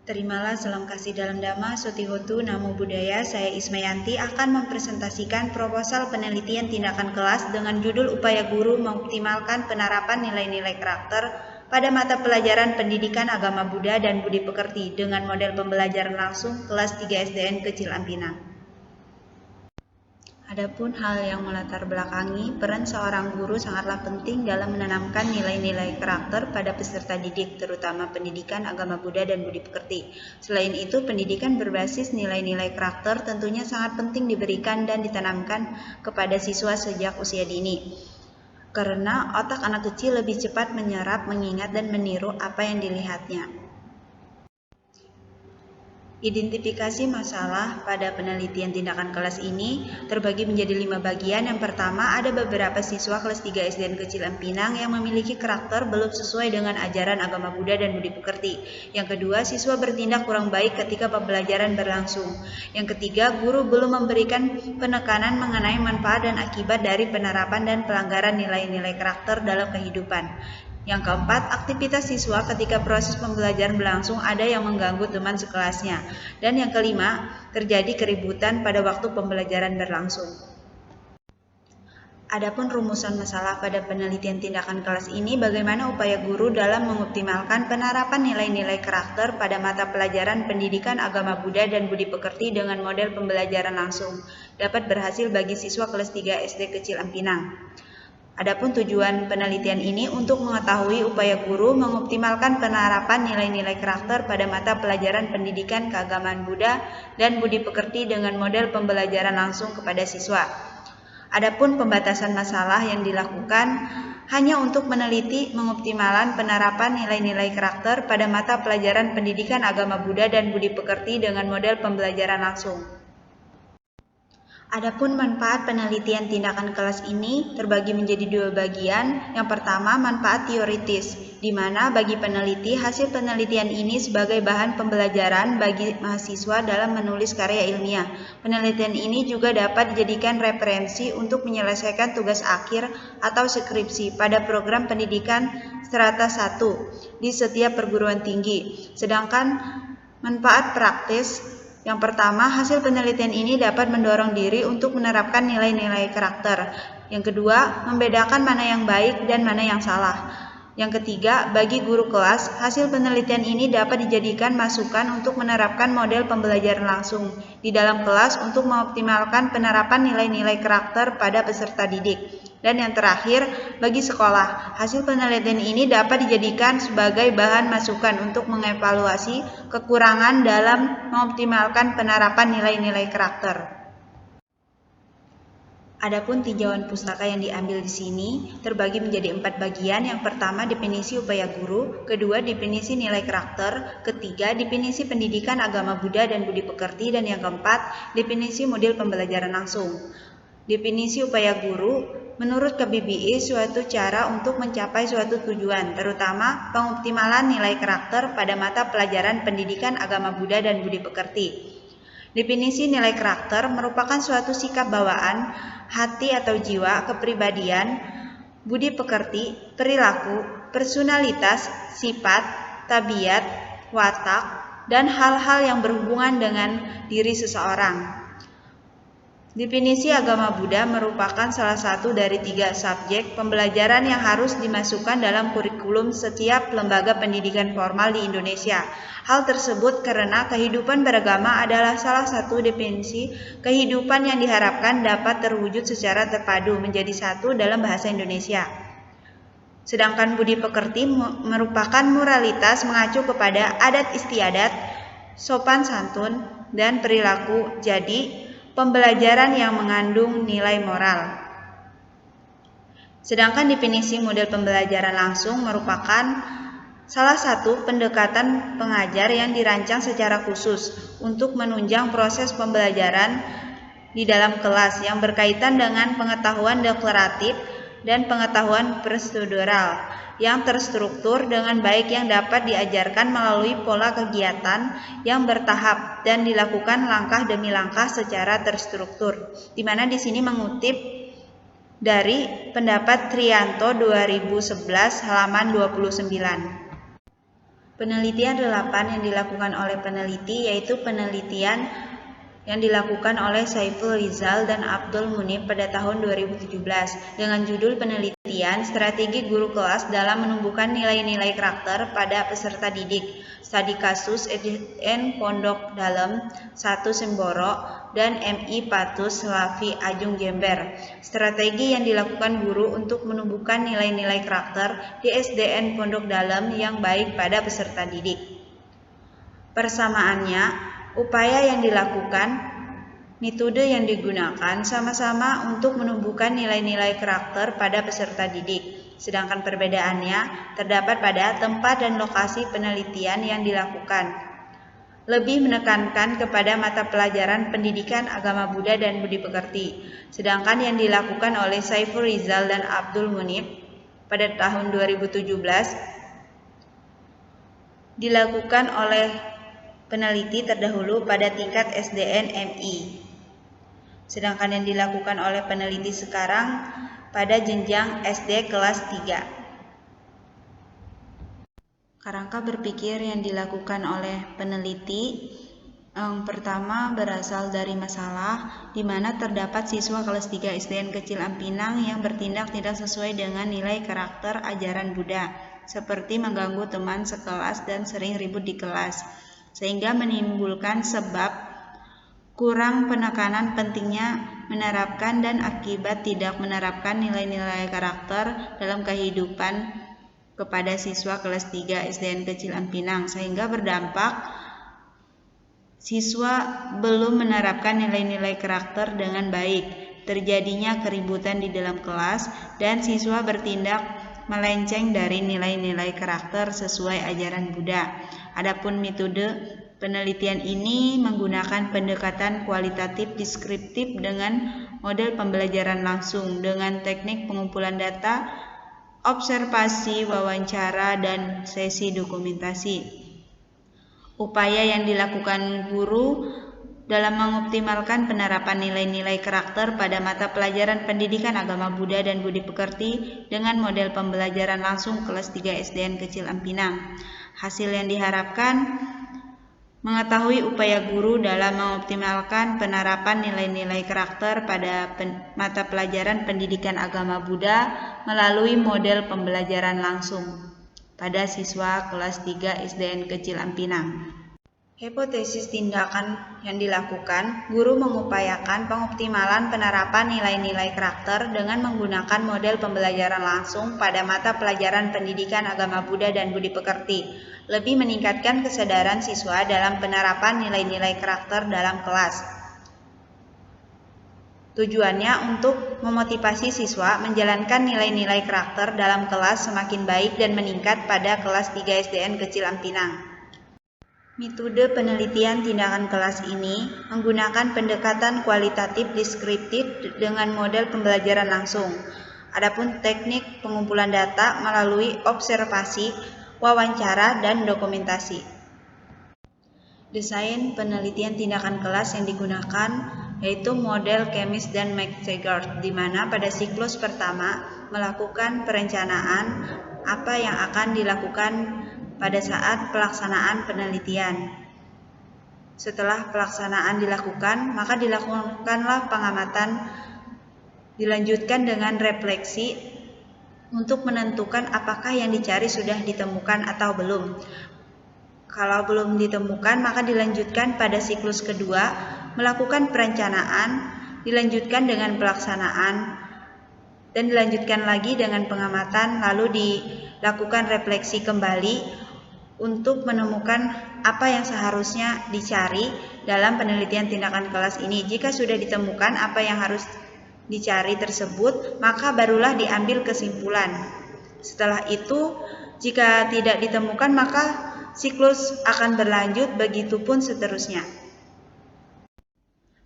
Terimalah salam kasih dalam Dhamma, Sotihotu, Namo Buddhaya. Saya Ismayanti akan mempresentasikan proposal penelitian tindakan kelas dengan judul Upaya Guru Mengoptimalkan Penerapan Nilai-nilai Karakter pada mata pelajaran Pendidikan Agama Buddha dan Budi Pekerti dengan model pembelajaran langsung kelas 3 SDN Kecil Ampinang. Adapun hal yang melatar belakangi peran seorang guru sangatlah penting dalam menanamkan nilai-nilai karakter pada peserta didik, terutama pendidikan agama Buddha dan budi pekerti. Selain itu, pendidikan berbasis nilai-nilai karakter tentunya sangat penting diberikan dan ditanamkan kepada siswa sejak usia dini. Karena otak anak kecil lebih cepat menyerap, mengingat, dan meniru apa yang dilihatnya. Identifikasi masalah pada penelitian tindakan kelas ini terbagi menjadi 5 bagian. Yang pertama, ada beberapa siswa kelas 3 SDN Kecil Ampinang yang memiliki karakter belum sesuai dengan ajaran agama Buddha dan budi pekerti. Yang kedua, siswa bertindak kurang baik ketika pembelajaran berlangsung. Yang ketiga, guru belum memberikan penekanan mengenai manfaat dan akibat dari penerapan dan pelanggaran nilai-nilai karakter dalam kehidupan. Yang keempat, aktivitas siswa ketika proses pembelajaran berlangsung ada yang mengganggu teman sekelasnya. Dan yang kelima, terjadi keributan pada waktu pembelajaran berlangsung. Adapun rumusan masalah pada penelitian tindakan kelas ini, bagaimana upaya guru dalam mengoptimalkan penerapan nilai-nilai karakter pada mata pelajaran Pendidikan Agama Buddha dan Budi Pekerti dengan model pembelajaran langsung dapat berhasil bagi siswa kelas 3 SD Kecil Ampinang. Adapun tujuan penelitian ini untuk mengetahui upaya guru mengoptimalkan penerapan nilai-nilai karakter pada mata pelajaran Pendidikan Keagamaan Buddha dan Budi Pekerti dengan model pembelajaran langsung kepada siswa. Adapun pembatasan masalah yang dilakukan hanya untuk meneliti mengoptimalkan penerapan nilai-nilai karakter pada mata pelajaran Pendidikan Agama Buddha dan Budi Pekerti dengan model pembelajaran langsung. Adapun manfaat penelitian tindakan kelas ini terbagi menjadi 2 bagian. Yang pertama, manfaat teoritis, di mana bagi peneliti hasil penelitian ini sebagai bahan pembelajaran bagi mahasiswa dalam menulis karya ilmiah. Penelitian ini juga dapat dijadikan referensi untuk menyelesaikan tugas akhir atau skripsi pada program pendidikan strata 1 di setiap perguruan tinggi. Sedangkan manfaat praktis, yang pertama, hasil penelitian ini dapat mendorong diri untuk menerapkan nilai-nilai karakter. Yang kedua, membedakan mana yang baik dan mana yang salah. Yang ketiga, bagi guru kelas, hasil penelitian ini dapat dijadikan masukan untuk menerapkan model pembelajaran langsung di dalam kelas untuk mengoptimalkan penerapan nilai-nilai karakter pada peserta didik. Dan yang terakhir, bagi sekolah, hasil penelitian ini dapat dijadikan sebagai bahan masukan untuk mengevaluasi kekurangan dalam mengoptimalkan penerapan nilai-nilai karakter. Adapun tinjauan pustaka yang diambil di sini terbagi menjadi 4 bagian. Yang pertama, definisi upaya guru, kedua, definisi nilai karakter, ketiga, definisi pendidikan agama Buddha dan budi pekerti, dan yang keempat, definisi model pembelajaran langsung. Definisi upaya guru, menurut KBBI suatu cara untuk mencapai suatu tujuan, terutama pengoptimalan nilai karakter pada mata pelajaran Pendidikan Agama Buddha dan Budi Pekerti. Definisi nilai karakter merupakan suatu sikap bawaan, hati atau jiwa, kepribadian, budi pekerti, perilaku, personalitas, sifat, tabiat, watak, dan hal-hal yang berhubungan dengan diri seseorang. Definisi agama Buddha merupakan salah satu dari 3 subjek pembelajaran yang harus dimasukkan dalam kurikulum setiap lembaga pendidikan formal di Indonesia. Hal tersebut karena kehidupan beragama adalah salah satu definisi kehidupan yang diharapkan dapat terwujud secara terpadu menjadi satu dalam bahasa Indonesia. Sedangkan budi pekerti merupakan moralitas mengacu kepada adat istiadat, sopan santun, dan perilaku. Jadi, pembelajaran yang mengandung nilai moral. Sedangkan definisi model pembelajaran langsung merupakan salah satu pendekatan pengajar yang dirancang secara khusus untuk menunjang proses pembelajaran di dalam kelas yang berkaitan dengan pengetahuan deklaratif dan pengetahuan prosedural yang terstruktur dengan baik yang dapat diajarkan melalui pola kegiatan yang bertahap dan dilakukan langkah demi langkah secara terstruktur. Di mana di sini mengutip dari pendapat Trianto 2011 halaman 29. Penelitian relevan yang dilakukan oleh peneliti yaitu penelitian yang dilakukan oleh Saiful Rizal dan Abdul Munib pada tahun 2017 dengan judul penelitian Strategi Guru Kelas dalam Menumbuhkan Nilai-Nilai Karakter pada Peserta Didik, studi kasus SDN Pondok Dalem 1 Semboro dan MI Patus Slavi Ajung Jember. Strategi yang dilakukan guru untuk menumbuhkan nilai-nilai karakter di SDN Pondok Dalem yang baik pada peserta didik. Persamaannya, upaya yang dilakukan, metode yang digunakan sama-sama untuk menumbuhkan nilai-nilai karakter pada peserta didik. Sedangkan perbedaannya terdapat pada tempat dan lokasi penelitian yang dilakukan. Lebih menekankan kepada mata pelajaran pendidikan agama Buddha dan budi pekerti. Sedangkan yang dilakukan oleh Saiful Rizal dan Abdul Munib pada tahun 2017 dilakukan oleh peneliti terdahulu pada tingkat SDN MI. Sedangkan yang dilakukan oleh peneliti sekarang pada jenjang SD kelas 3. Kerangka berpikir yang dilakukan oleh peneliti yang pertama berasal dari masalah di mana terdapat siswa kelas 3 SDN Kecil Ampinang yang bertindak tidak sesuai dengan nilai karakter ajaran Buddha, seperti mengganggu teman sekelas dan sering ribut di kelas, sehingga menimbulkan sebab kurang penekanan pentingnya menerapkan dan akibat tidak menerapkan nilai-nilai karakter dalam kehidupan kepada siswa kelas 3 SDN Kecil Ampinang, sehingga berdampak siswa belum menerapkan nilai-nilai karakter dengan baik, terjadinya keributan di dalam kelas, dan siswa bertindak melenceng dari nilai-nilai karakter sesuai ajaran Buddha. Adapun metode penelitian ini menggunakan pendekatan kualitatif deskriptif dengan model pembelajaran langsung dengan teknik pengumpulan data, observasi, wawancara, dan sesi dokumentasi. Upaya yang dilakukan guru dalam mengoptimalkan penerapan nilai-nilai karakter pada mata pelajaran pendidikan agama Buddha dan budi pekerti dengan model pembelajaran langsung kelas 3 SDN Kecil Ampinang. Hasil yang diharapkan mengetahui upaya guru dalam mengoptimalkan penerapan nilai-nilai karakter pada mata pelajaran pendidikan agama Buddha melalui model pembelajaran langsung pada siswa kelas 3 SDN Kecil Ampinang. Hipotesis tindakan yang dilakukan, guru mengupayakan pengoptimalan penerapan nilai-nilai karakter dengan menggunakan model pembelajaran langsung pada mata pelajaran pendidikan agama Buddha dan budi pekerti, lebih meningkatkan kesadaran siswa dalam penerapan nilai-nilai karakter dalam kelas. Tujuannya untuk memotivasi siswa menjalankan nilai-nilai karakter dalam kelas semakin baik dan meningkat pada kelas 3 SDN Kecil Ampinang. Metode penelitian tindakan kelas ini menggunakan pendekatan kualitatif deskriptif dengan model pembelajaran langsung. Adapun teknik pengumpulan data melalui observasi, wawancara, dan dokumentasi. Desain penelitian tindakan kelas yang digunakan yaitu model Chemis dan McTaggart, di mana pada siklus pertama melakukan perencanaan apa yang akan dilakukan pada saat pelaksanaan penelitian. Setelah pelaksanaan dilakukan, maka dilakukanlah pengamatan, dilanjutkan dengan refleksi untuk menentukan apakah yang dicari sudah ditemukan atau belum. Kalau belum ditemukan, maka dilanjutkan pada siklus kedua, melakukan perencanaan, dilanjutkan dengan pelaksanaan, dan dilanjutkan lagi dengan pengamatan, lalu dilakukan refleksi kembali untuk menemukan apa yang seharusnya dicari dalam penelitian tindakan kelas ini. Jika sudah ditemukan apa yang harus dicari tersebut, maka barulah diambil kesimpulan. Setelah itu, jika tidak ditemukan, maka siklus akan berlanjut, begitupun seterusnya.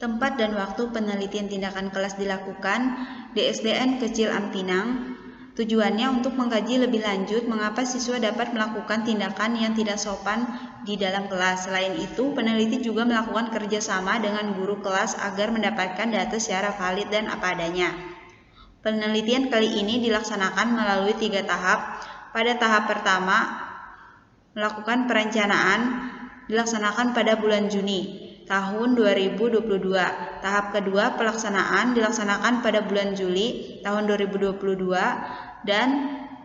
Tempat dan waktu penelitian tindakan kelas dilakukan di SDN Kecil Ampinang. Tujuannya untuk mengkaji lebih lanjut mengapa siswa dapat melakukan tindakan yang tidak sopan di dalam kelas. Selain itu, peneliti juga melakukan kerjasama dengan guru kelas agar mendapatkan data secara valid dan apa adanya. Penelitian kali ini dilaksanakan melalui 3 tahap. Pada tahap pertama, melakukan perencanaan dilaksanakan pada bulan Juni tahun 2022. Tahap kedua pelaksanaan dilaksanakan pada bulan Juli tahun 2022 dan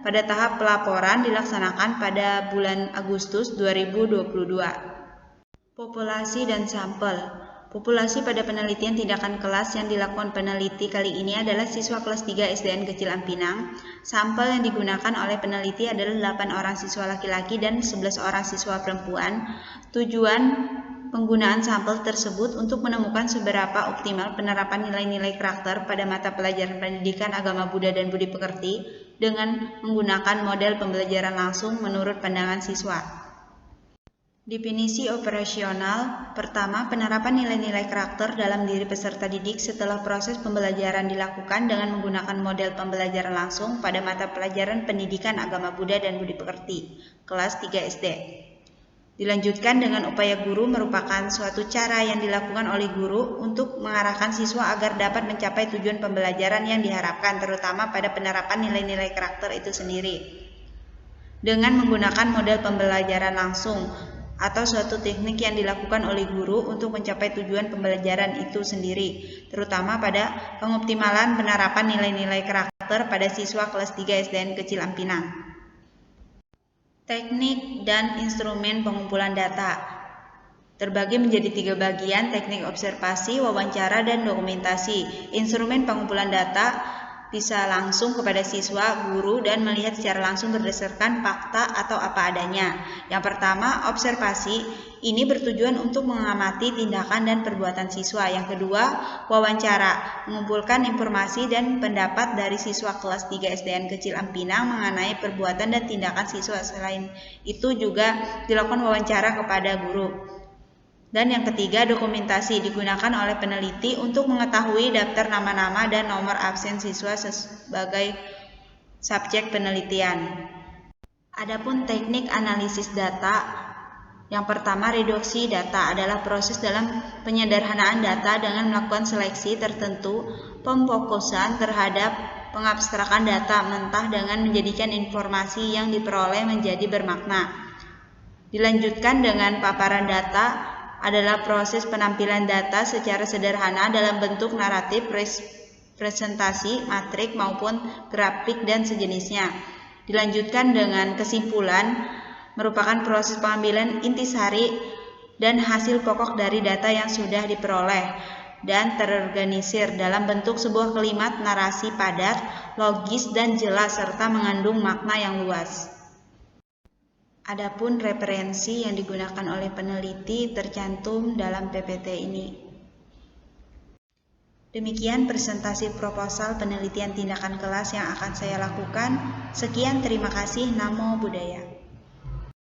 pada tahap pelaporan dilaksanakan pada bulan Agustus 2022. Populasi dan sampel. Populasi pada penelitian tindakan kelas yang dilakukan peneliti kali ini adalah siswa kelas 3 SDN Kecil Ampinang. Sampel yang digunakan oleh peneliti adalah 8 orang siswa laki-laki dan 11 orang siswa perempuan. Tujuan penggunaan sampel tersebut untuk menemukan seberapa optimal penerapan nilai-nilai karakter pada mata pelajaran pendidikan agama Buddha dan budi pekerti dengan menggunakan model pembelajaran langsung menurut pandangan siswa. Definisi operasional. Pertama, penerapan nilai-nilai karakter dalam diri peserta didik setelah proses pembelajaran dilakukan dengan menggunakan model pembelajaran langsung pada mata pelajaran pendidikan agama Buddha dan budi pekerti, kelas 3 SD. Dilanjutkan dengan upaya guru merupakan suatu cara yang dilakukan oleh guru untuk mengarahkan siswa agar dapat mencapai tujuan pembelajaran yang diharapkan, terutama pada penerapan nilai-nilai karakter itu sendiri. Dengan menggunakan model pembelajaran langsung atau suatu teknik yang dilakukan oleh guru untuk mencapai tujuan pembelajaran itu sendiri, terutama pada pengoptimalan penerapan nilai-nilai karakter pada siswa kelas 3 SDN Kecil Ampinang. Teknik dan instrumen pengumpulan data terbagi menjadi 3 bagian: teknik observasi, wawancara, dan dokumentasi. Instrumen pengumpulan data bisa langsung kepada siswa, guru, dan melihat secara langsung berdasarkan fakta atau apa adanya. Yang pertama, observasi. Ini bertujuan untuk mengamati tindakan dan perbuatan siswa. Yang kedua, wawancara. Mengumpulkan informasi dan pendapat dari siswa kelas 3 SDN Kecil Ampinang mengenai perbuatan dan tindakan siswa. Selain itu juga dilakukan wawancara kepada guru. Dan yang ketiga, dokumentasi. Digunakan oleh peneliti untuk mengetahui daftar nama-nama dan nomor absen siswa sebagai subjek penelitian. Adapun teknik analisis data, yang pertama, reduksi data adalah proses dalam penyederhanaan data dengan melakukan seleksi tertentu, pemfokusan terhadap pengabstrakan data mentah dengan menjadikan informasi yang diperoleh menjadi bermakna. Dilanjutkan dengan paparan data adalah proses penampilan data secara sederhana dalam bentuk naratif, presentasi, matrik, maupun grafik dan sejenisnya. Dilanjutkan dengan kesimpulan, merupakan proses pengambilan intisari dan hasil pokok dari data yang sudah diperoleh dan terorganisir dalam bentuk sebuah kalimat narasi padat, logis, dan jelas serta mengandung makna yang luas. Adapun referensi yang digunakan oleh peneliti tercantum dalam PPT ini. Demikian presentasi proposal penelitian tindakan kelas yang akan saya lakukan. Sekian, terima kasih. Namo Buddhaya.